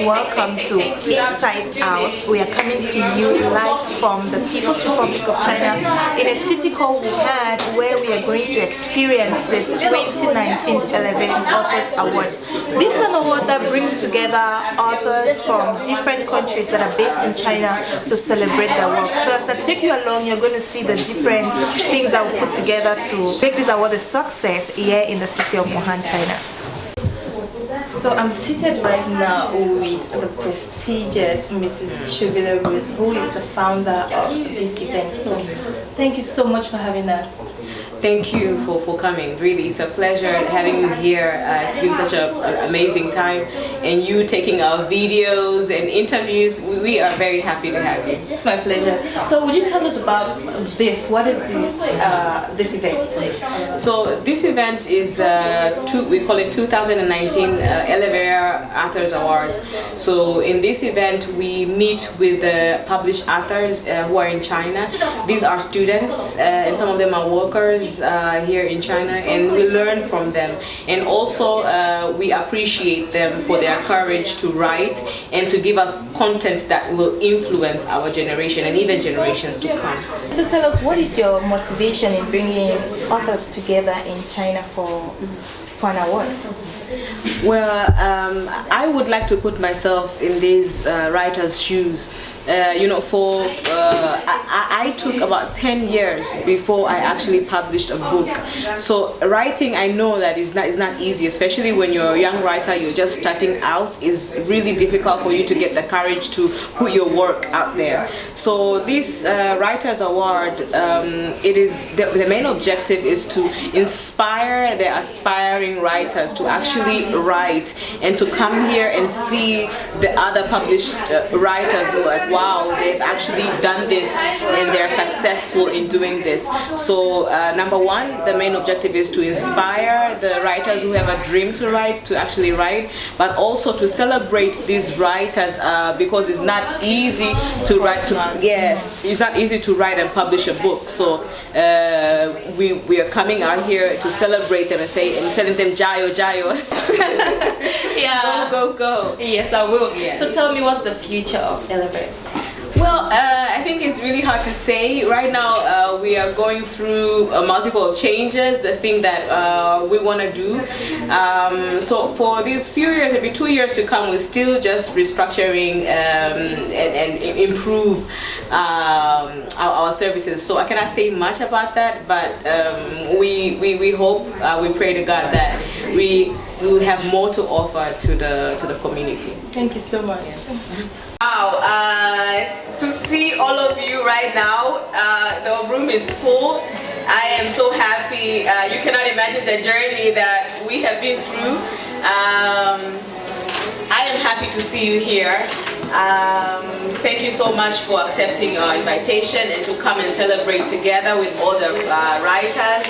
welcome to Inside Out. We are coming to you live from the People's Republic of China in a city called Wuhan, where we are going to experience the 2019 ELEVARE Authors Award. This is an award that brings together authors from different countries that are based in China to celebrate their work. So as I take you along, you're going to see the different things that we put together to make this award a success here in the city of Wuhan, China. So I'm seated right now with the prestigious Mrs. Shubila Ruth, who is the founder of this event. So thank you so much for having us. Thank you for coming. Really, it's a pleasure having you here. It's been such an amazing time, and you taking our videos and interviews. We are very happy to have you. It's my pleasure. So would you tell us about this? What is this event? So this event is we call it 2019 ELEVARE Authors Awards. So in this event we meet with the published authors who are in China. These are students and some of them are workers here in China, and we learn from them, and also we appreciate them for their courage to write and to give us content that will influence our generation and even generations to come. So tell us, what is your motivation in bringing authors together in China for an award? Well, I would like to put myself in these writers' shoes. You know, I took about 10 years before I actually published a book. So writing, I know that is not easy, especially when you're a young writer, you're just starting out. It's really difficult for you to get the courage to put your work out there. So this Writers Award, it is the main objective is to inspire the aspiring writers to actually write and to come here and see the other published writers who are, wow, they've actually done this and they're successful in doing this. So number one, the main objective is to inspire the writers who have a dream to write to actually write, but also to celebrate these writers because it's not easy to write. It's not easy to write and publish a book. So we are coming out here to celebrate them and telling them jayo jayo. Yeah. Go. Yes, I will. Yeah. So tell me, what's the future of ELEVARE? Well, I think it's really hard to say. Right now, we are going through multiple changes, the thing that we want to do. So for these few years, maybe 2 years to come, we're still just restructuring and improve our services. So I cannot say much about that, but we hope, we pray to God that we will have more to offer to the community. Thank you so much. Yes. Wow, to see all of you right now, the room is full. I am so happy. You cannot imagine the journey that we have been through. I am happy to see you here. Thank you so much for accepting our invitation and to come and celebrate together with all the writers.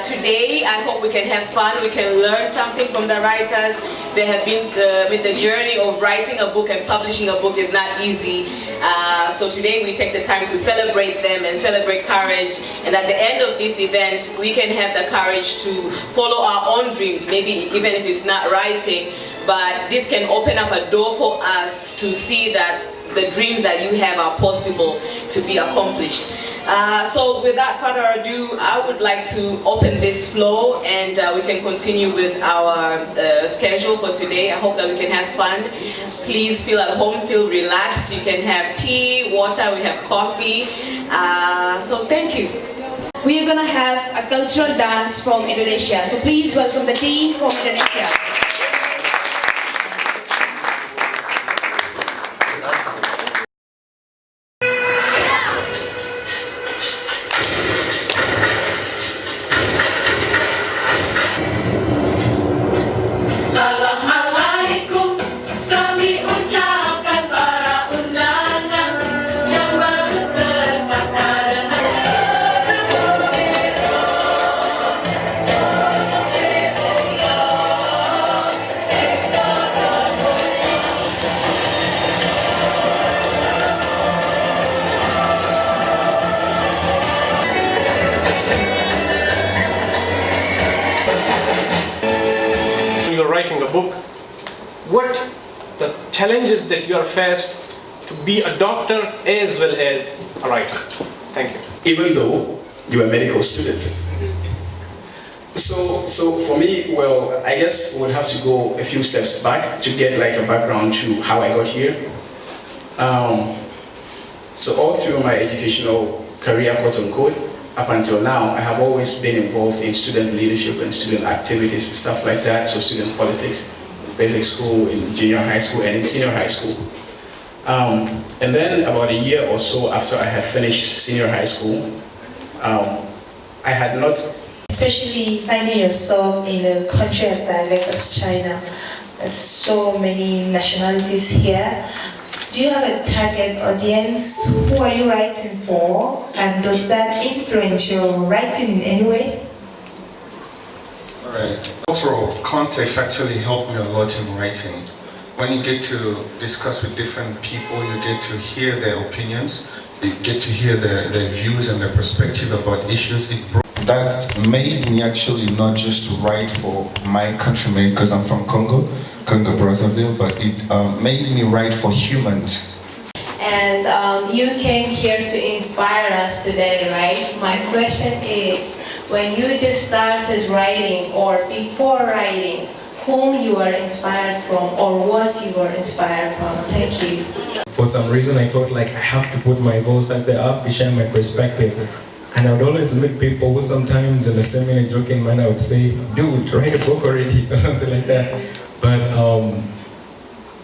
Today, I hope we can have fun, we can learn something from the writers. They have been with the journey of writing a book and publishing a book is not easy. So today we take the time to celebrate them and celebrate courage. And at the end of this event, we can have the courage to follow our own dreams, maybe even if it's not writing. But this can open up a door for us to see that the dreams that you have are possible to be accomplished. So without further ado, I would like to open this flow and we can continue with our schedule for today. I hope that we can have fun. Please feel at home, feel relaxed. You can have tea, water, we have coffee. So thank you. We are going to have a cultural dance from Indonesia. So please welcome the team from Indonesia. Writing a book, what the challenges that you are faced to be a doctor as well as a writer? Thank you. Even though you're a medical student. So for me, well, I guess we'll have to go a few steps back to get like a background to how I got here. So all through my educational career, quote unquote, up until now, I have always been involved in student leadership and student activities and stuff like that. So student politics, basic school, in junior high school, and in senior high school. And then about a year or so after I had finished senior high school, I had not... Especially finding yourself in a country as diverse as China. There's so many nationalities here. Do you have a target audience? Who are you writing for? And does that influence your writing in any way? Alright. Cultural context actually helped me a lot in writing. When you get to discuss with different people, you get to hear their opinions, you get to hear their views and their perspective about issues. That made me actually not just write for my countrymen, because I'm from Congo Brazzaville, but it made me write for humans. And you came here to inspire us today, right? My question is, when you just started writing or before writing, whom you were inspired from or what you were inspired from? Thank you. For some reason I thought like I have to put my voice out there, I have to share my perspective. And I would always meet people who sometimes in a semi-joking manner would say, dude, write a book already, or something like that. But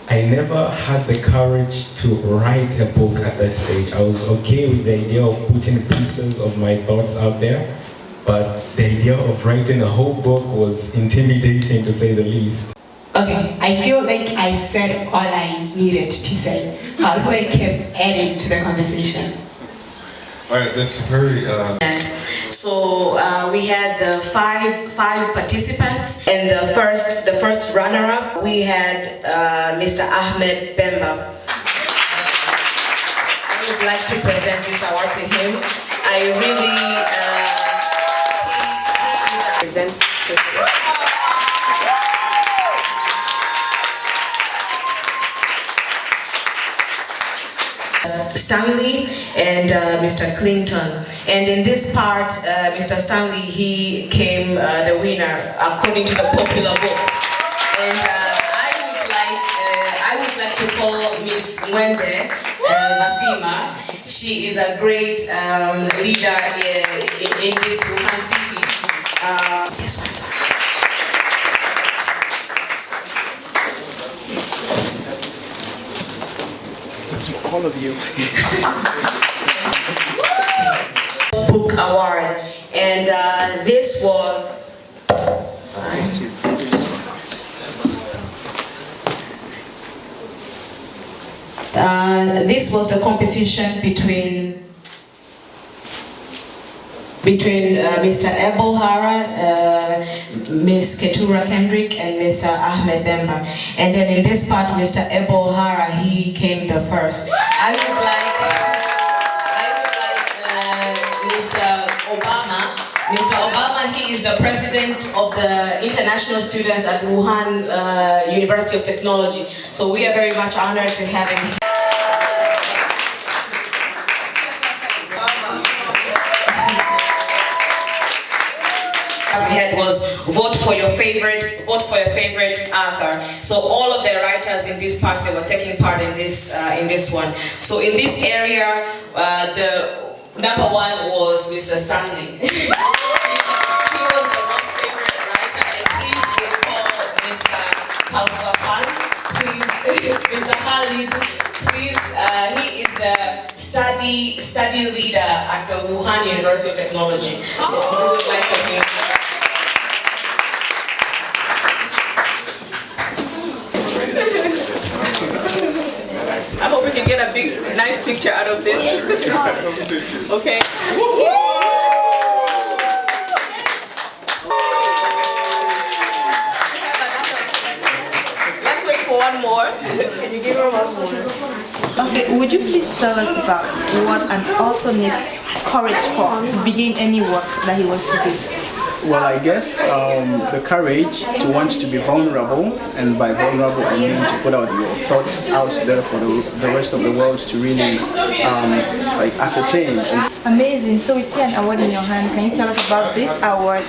I never had the courage to write a book at that stage. I was okay with the idea of putting pieces of my thoughts out there, but the idea of writing a whole book was intimidating, to say the least. Okay, I feel like I said all I needed to say. How do I keep adding to the conversation? Alright, that's very... So we had the five participants, and the first runner-up we had Mr. Ahmed Bemba. I would like to present this award to him. I really he is a Stanley and Mr. Clinton, and in this part Mr. Stanley, he came the winner according to the popular vote. And I would like to call Miss Mwende Masima. She is a great leader in this Wuhan city. This one's That's all of you. Book award, and this was this was the competition between Mr. Abel Hara, Ms. Ketura Kendrick, and Mr. Ahmed Bemba. And then in this part, Mr. Abel Hara, he came the first. I would like Mr. Obama. Mr. Obama, he is the president of the international students at Wuhan University of Technology. So we are very much honored to have him. We had was vote for your favorite author. So all of the writers in this part, they were taking part in this one. So in this area, the number one was Mr. Stanley. He was the most favorite writer, and please recall Mr. Kalpapan. Please, Mr. Khalid. Please, he is the study leader at the Wuhan University of Technology. So we would like to hear. I hope we can get a big, nice picture out of this. Okay. Let's wait for one more. Can you give her one more? Okay, would you please tell us about what an author needs courage for to begin any work that he wants to do? Well, I guess the courage to want to be vulnerable, and by vulnerable I mean to put out your thoughts out there for the rest of the world to really like ascertain. Amazing. So we see an award in your hand. Can you tell us about this award?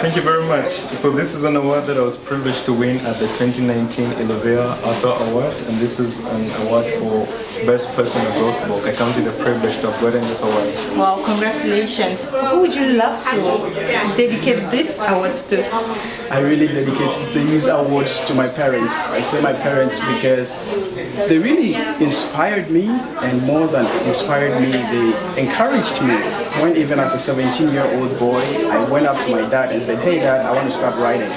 Thank you very much. So this is an award that I was privileged to win at the 2019 ELEVARE Author Award, and this is an award for Best Personal Growth Book. I count it a privilege to have gotten this award. Wow, congratulations. Who would you love to dedicate this awards to? I really dedicate these awards to my parents. I say my parents because they really inspired me, and more than inspired me, they encouraged me. When even as a 17-year-old boy, I went up to my dad and said, "Hey Dad, I want to start writing."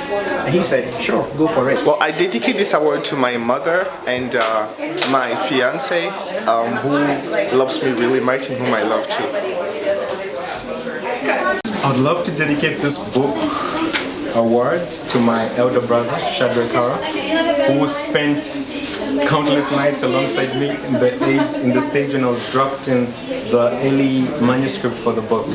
And he said, "Sure, go for it." Well, I dedicate this award to my mother and my fiance, who loves me really much and whom I love too. I would love to dedicate this book award to my elder brother, Shadrach Kara, who spent countless nights alongside me in the stage when I was drafting the early manuscript for the book.